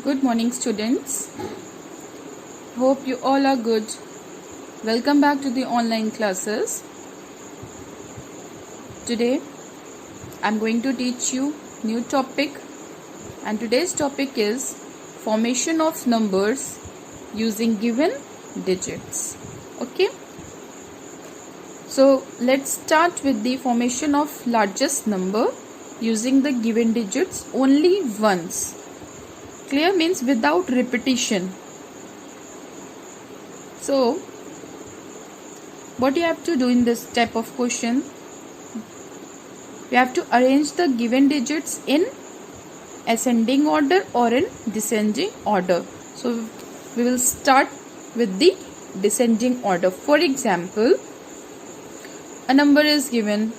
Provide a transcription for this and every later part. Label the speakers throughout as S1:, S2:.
S1: Good morning, students. Hope you all are good. Welcome back to the online classes. Today I'm going to teach you new topic, and today's topic is formation of numbers using given digits. Okay, so let's start with the formation of largest number using the given digits only once. Clear means without repetition. So what you have to do in this type of question, you have to arrange the given digits in ascending order or in descending order. So we will start with the descending order. For example, a number is given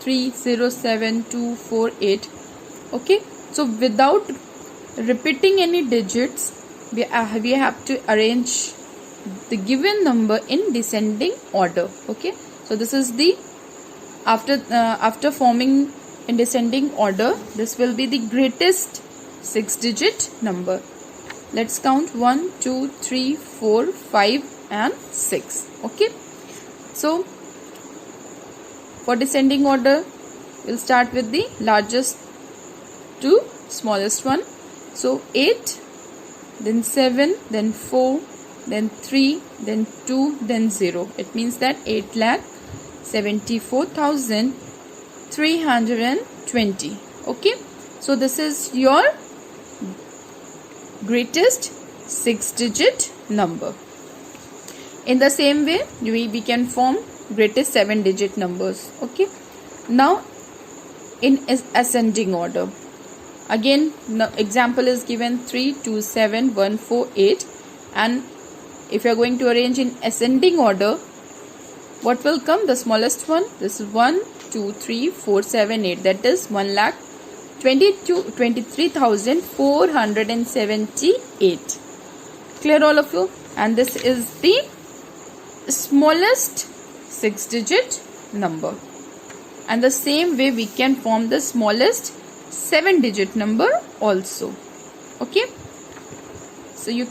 S1: 307248. Okay, so without repeating any digits, we have to arrange the given number in descending order. Okay, so this is the after forming in descending order, this will be the greatest 6-digit number. Let's count 1 2 3 4 5 and 6. Okay, so for descending order, we'll start with the largest to smallest one. So 8, then 7, then 4, then 3, then 2, then 0. It means that 8,74,320. Okay, so this is your greatest 6-digit number. In the same way, we can form greatest 7-digit numbers. Okay, now in ascending order, again the example is given 327148, and if you are going to arrange in ascending order, what will come? The smallest one. This is 1 2 3 4 7 8, that is 1,23,478. Clear, all of you? And this is the smallest 6-digit number, and the same way we can form the smallest 7-digit number also. Okay, so you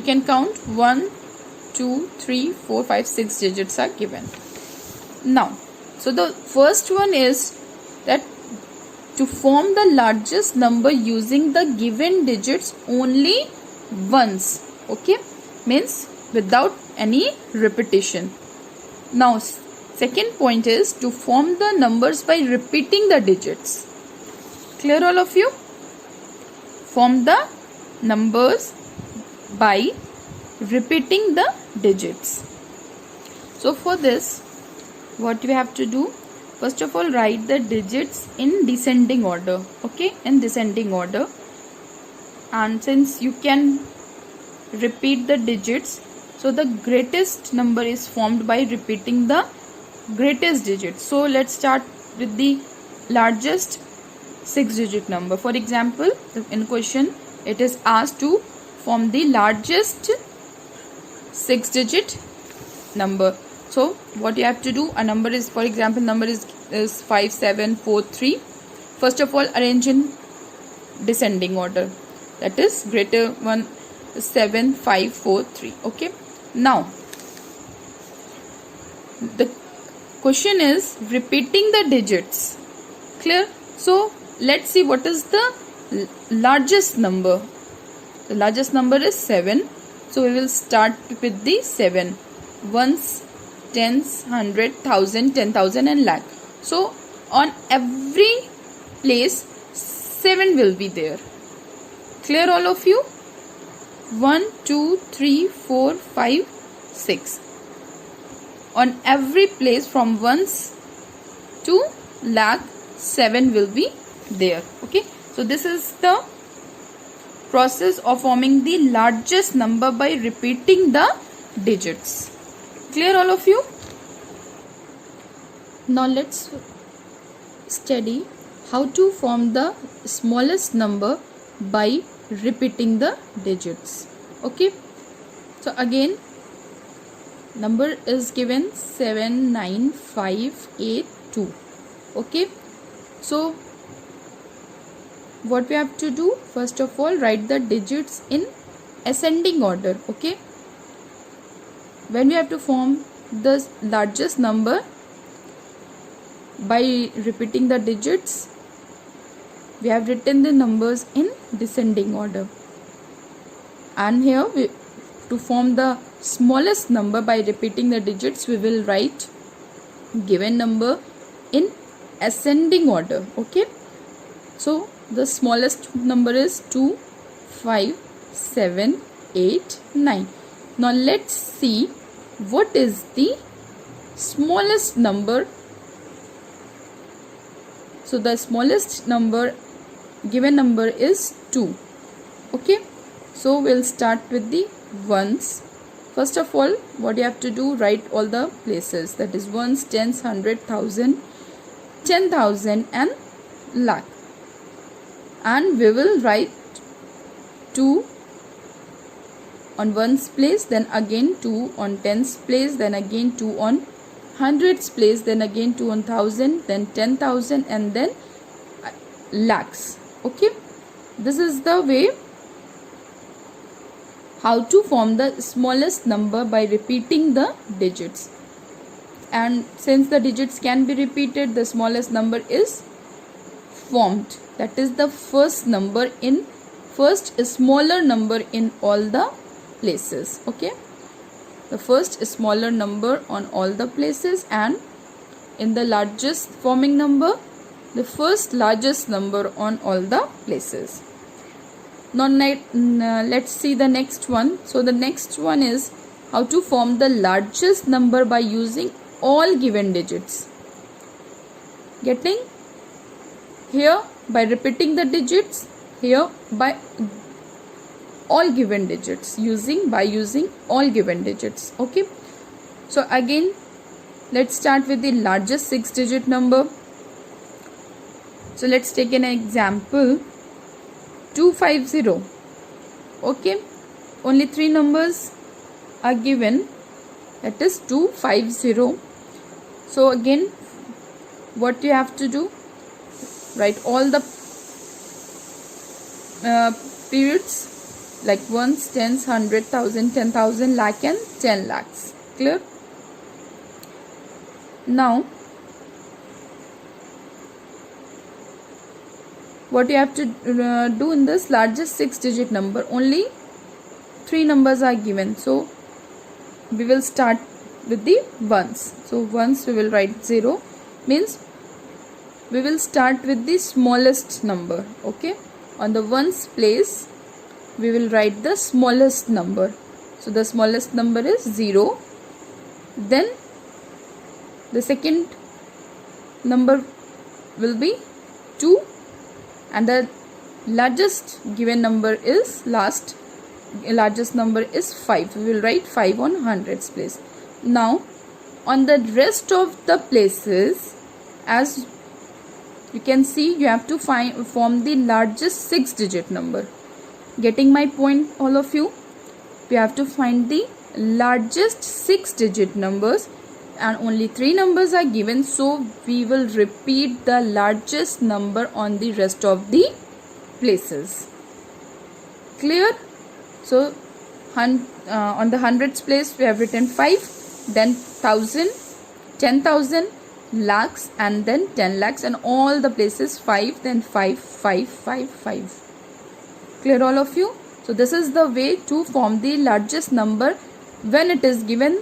S1: can count 1 2 3 4 5 6 digits are given. Now, so the first one is that to form the largest number using the given digits only once. Okay, means without any repetition. Now second point is to form the numbers by repeating the digits. Clear, all of you? Form the numbers by repeating the digits. So for this, what we have to do, first of all, write the digits in descending order. Okay, in descending order. And since you can repeat the digits, so the greatest number is formed by repeating the greatest digit. So let's start with the largest 6-digit number. For example, in question it is asked to form the largest 6-digit number. So what you have to do, a number is, for example, number is 5743. First of all, arrange in descending order, that is greater one 7543. Okay, now the question is repeating the digits. Clear? So let's see what is the largest number. The largest number is 7. So we will start with the 7. Ones, tens, 100, 1000, 10,000 and lakh. So on every place 7 will be there. Clear, all of you? 1 2 3 4 5 6. On every place from ones to lakh, 7 will be there. Okay, so this is the process of forming the largest number by repeating the digits. Clear, all of you? Now let's study how to form the smallest number by repeating the digits. Okay, so again number is given 79582. Okay, so what we have to do, first of all, write the digits in ascending order. Okay, when we have to form the largest number by repeating the digits, we have written the numbers in descending order, and here to form the smallest number by repeating the digits, we will write given number in ascending order. Okay, so the smallest number is 2, 5, 7, 8, 9. Now let's see what is the smallest number. So the smallest number, given number is 2. Okay, so we'll start with the ones. First of all, what you have to do, write all the places, that is ones, tens, 100, 1000, 10,000 and lakh. And we will write 2 on ones place, then again 2 on tens place, then again 2 on hundreds place, then again 2 on 1000, then 10,000 and then lakhs. Okay, this is the way how to form the smallest number by repeating the digits. And since the digits can be repeated, the smallest number is formed. That is the first smaller number in all the places. Okay, the first smaller number on all the places, and in the largest forming number, the first largest number on all the places. Now let's see the next one. So the next one is how to form the largest number by using all given digits. Getting? Here by repeating the digits, here by all given digits, by using all given digits. Okay, so again let's start with the largest 6-digit number. So let's take an example, 250. Okay, only 3 numbers are given, that is 250. So again, what you have to do, write all the periods like ones, tens, 100, 1000, 10,000, lakh and 10 lakhs. Clear? Now what you have to do in this largest 6-digit number, only 3 numbers are given, so we will start with the ones. So ones we will write 0, means we will start with the smallest number. Okay, on the ones place we will write the smallest number. So the smallest number is 0, then the second number will be 2, and the largest given number is largest number is 5. We will write 5 on hundreds place. Now on the rest of the places, as you can see, you have to form the largest 6-digit number. Getting my point, all of you? We have to find the largest 6-digit numbers, and only 3 numbers are given, so we will repeat the largest number on the rest of the places. Clear? So on the hundreds place we have written 5, then 1000, 10,000, lakhs and then 10 lakhs, and all the places 5, then 5, 5, 5, 5. Clear, all of you? So this is the way to form the largest number when it is given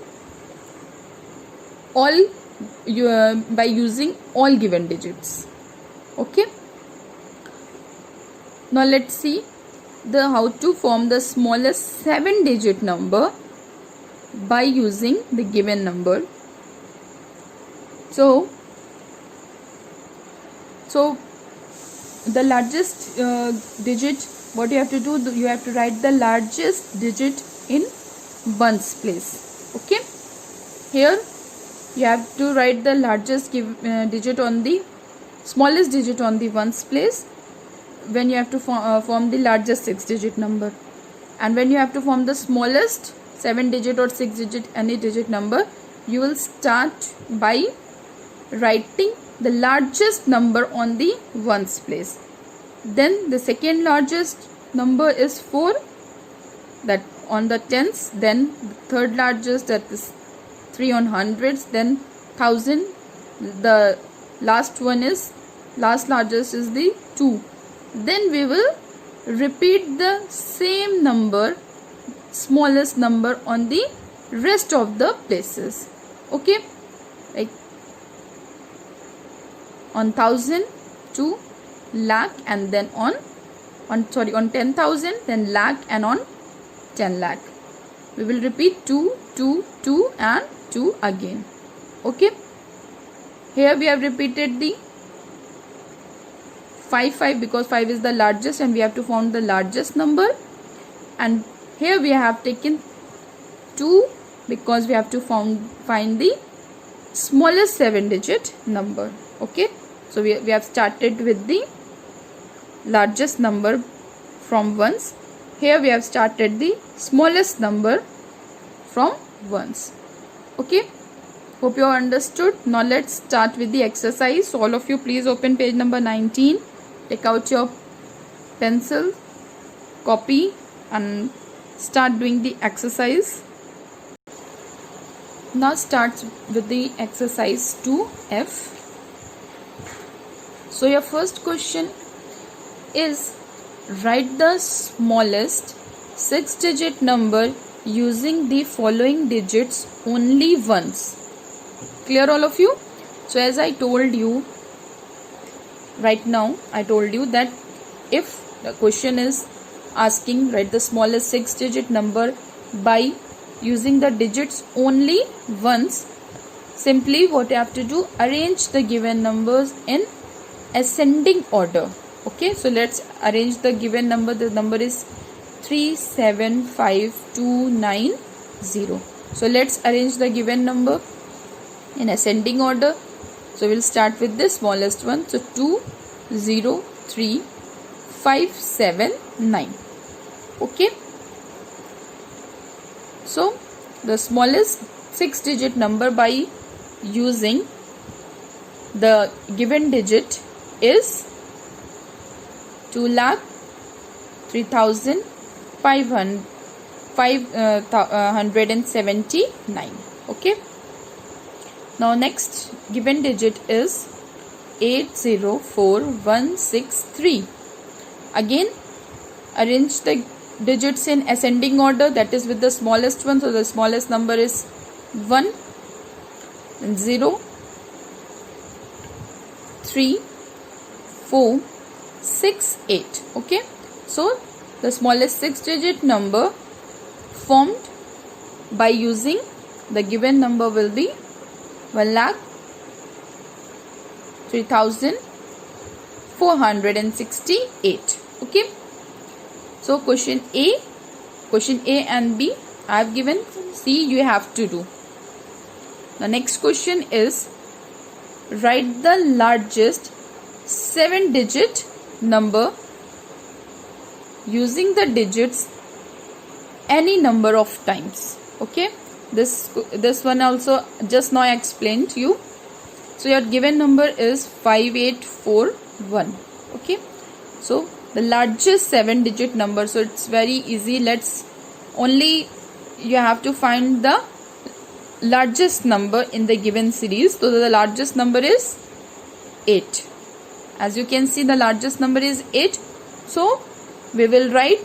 S1: by using all given digits. Okay, now let's see how to form the smallest 7-digit number by using the given number. So the largest digit, what you have to do, you have to write the largest digit in ones place. Okay, here you have to write the largest digit on the smallest digit on the ones place when you have to form the largest 6-digit number, and when you have to form the smallest 7-digit or 6-digit any digit number, you will start by writing the largest number on the ones place. Then the second largest number is 4, that on the tens. Then the third largest, that is 3 on hundreds. Then 1000. The last largest is the 2. Then we will repeat the same number, smallest number, on the rest of the places. Okay, like on 1000, 2, lakh, and then on 10,000, then lakh, and on 10 lakh we will repeat 2, 2, 2 and 2 again. Okay, here we have repeated the 5, 5, because 5 is the largest and we have to find the largest number. And here we have taken 2 because we have to find the smallest 7-digit number. Okay, so we have started with the largest number from ones. Here we have started the smallest number from ones. Okay, hope you understood. Now let's start with the exercise. So all of you, please open page number 19. Take out your pencil, copy, and start doing the exercise. Now start with the exercise 2F. So your first question is, write the smallest 6-digit number using the following digits only once. Clear, all of you? So as I told you right now, I told you that if the question is asking write the smallest 6-digit number by using the digits only once, simply what you have to do, arrange the given numbers in ascending order. Okay, so let's arrange the given number. The number is 375290. So let's arrange the given number in ascending order. So we'll start with the smallest one. So 203579. Okay, so the smallest 6-digit number by using the given digit is 2,03,579. Okay, now next given digit is 804163. Again, arrange the digits in ascending order, that is with the smallest one. So the smallest number is 1, 0, 3, 4, 6, 8. Okay, so the smallest 6-digit number formed by using the given number will be 1,03,468. Okay, so question A and B I have given, C you have to do. The next question is, write the largest 7-digit number using the digits any number of times. Okay, this one also just now I explained to you. So your given number is 5841. Okay, so the largest 7-digit number, so it's very easy. You have to find the largest number in the given series. So the largest number is 8. As you can see, the largest number is 8. So we will write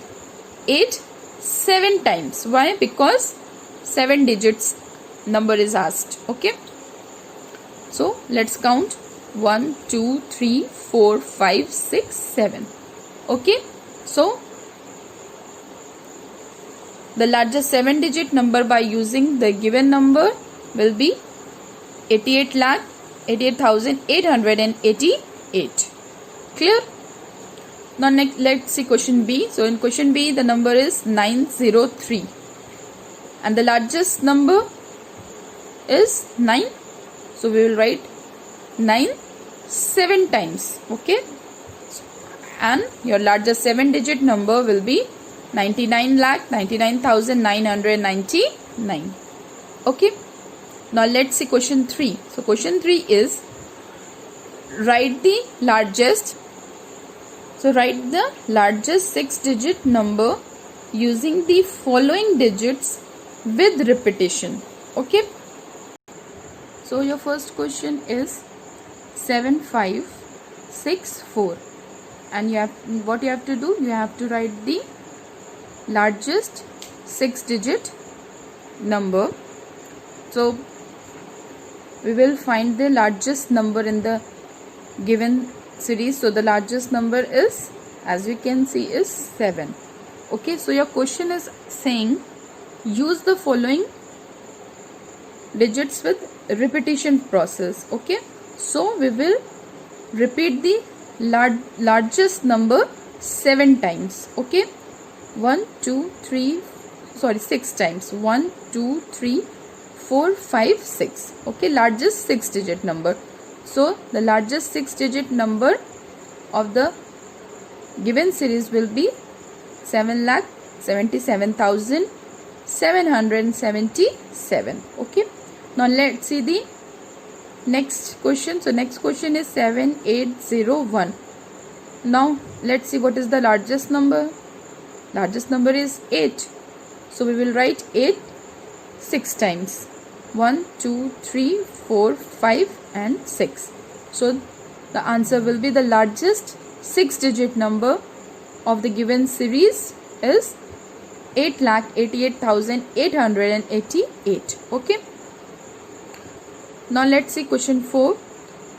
S1: 8 7 times. Why? Because 7 digits number is asked. Okay, so let's count 1, 2, 3, 4, 5, 6, 7. Okay, so the largest 7-digit number by using the given number will be 88,88,888. Clear? Now next, let's see question B. So in question B, the number is 903 and the largest number is 9. So we will write 9 7 times. Okay, and your largest 7-digit number will be 99,99,999. Okay, now let's see question 3. So question 3 is, write the largest So write the largest 6-digit number using the following digits with repetition. Okay. So your first question is 7564, and what you have to do, you have to write the largest 6-digit number. So we will find the largest number in the given series. So the largest number is, as you can see, is 7. Okay, so your question is saying use the following digits with repetition process. Okay, so we will repeat the largest number 7 times. Okay, 6 times. 1 2 3 4 5 6. Okay, largest 6-digit number. So the largest 6-digit number of the given series will be 7,77,777. Okay, now let's see the next question. So next question is 7801. Now let's see what is the largest number. Largest number is 8. So we will write 8 6 times. 1 2 3 4 5 and 6. So the answer will be, the largest 6-digit number of the given series is 8,88,888. Okay. Now let's see question 4.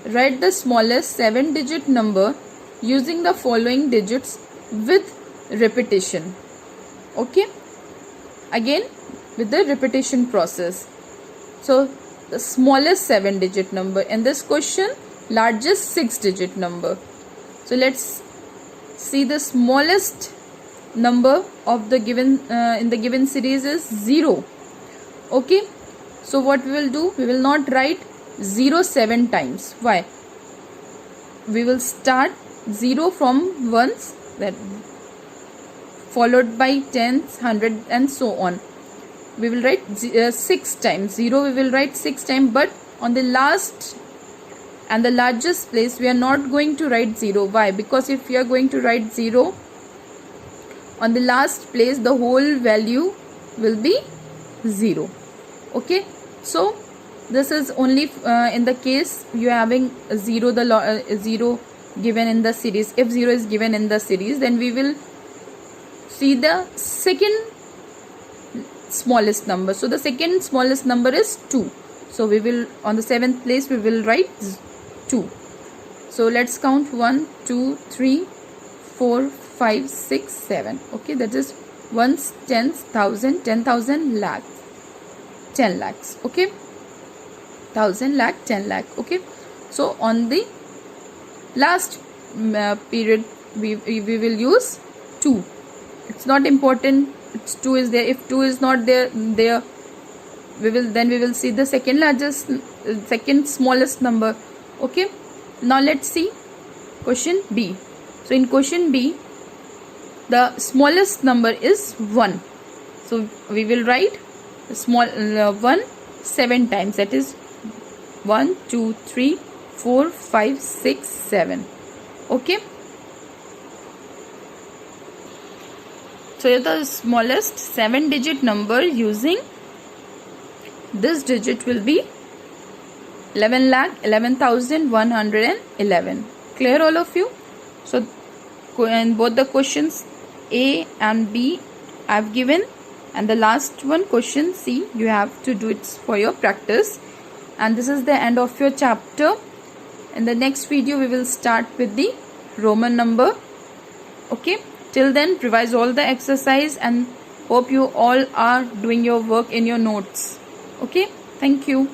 S1: Write the smallest 7-digit number using the following digits with repetition. Okay, again with the repetition process. So the smallest 7-digit number in this question, largest 6-digit number. So let's see, the smallest number of the given in the given series is 0. Okay, so what we will do, we will not write 0 7 times. Why? We will start 0 from ones, that followed by tens, 100 and so on. We will write 6 times. 0 we will write 6 times, but on the last and the largest place we are not going to write 0. Why? Because if we are going to write 0 on the last place, the whole value will be 0. Okay, so this is only in the case you are having 0, the 0 given in the series. If 0 is given in the series, then we will see the second smallest number. So the second smallest number is 2. So we will, on the 7th place, we will write 2. So let's count 1 2 3 4 5 6 7. Okay, that is ones, tens, thousand, 10,000, lakh, 10 lakhs. Okay, 1,000, lakh, 10 lakh. Okay, so on the last period we will use 2. It's not important it's 2 is there. If 2 is not there, we will see the second smallest number. Okay, now let's see question B. So in question B, the smallest number is 1. So we will write small 1 7 times. That is 1 2 3 4 5 6 7. Okay, so the smallest 7-digit number using this digit will be 11,11,111. Clear, all of you? So in both the questions A and B I have given, and the last one, question C, you have to do it for your practice. And this is the end of your chapter. In the next video we will start with the Roman number. Okay, till then revise all the exercise and hope you all are doing your work in your notes. Okay, thank you.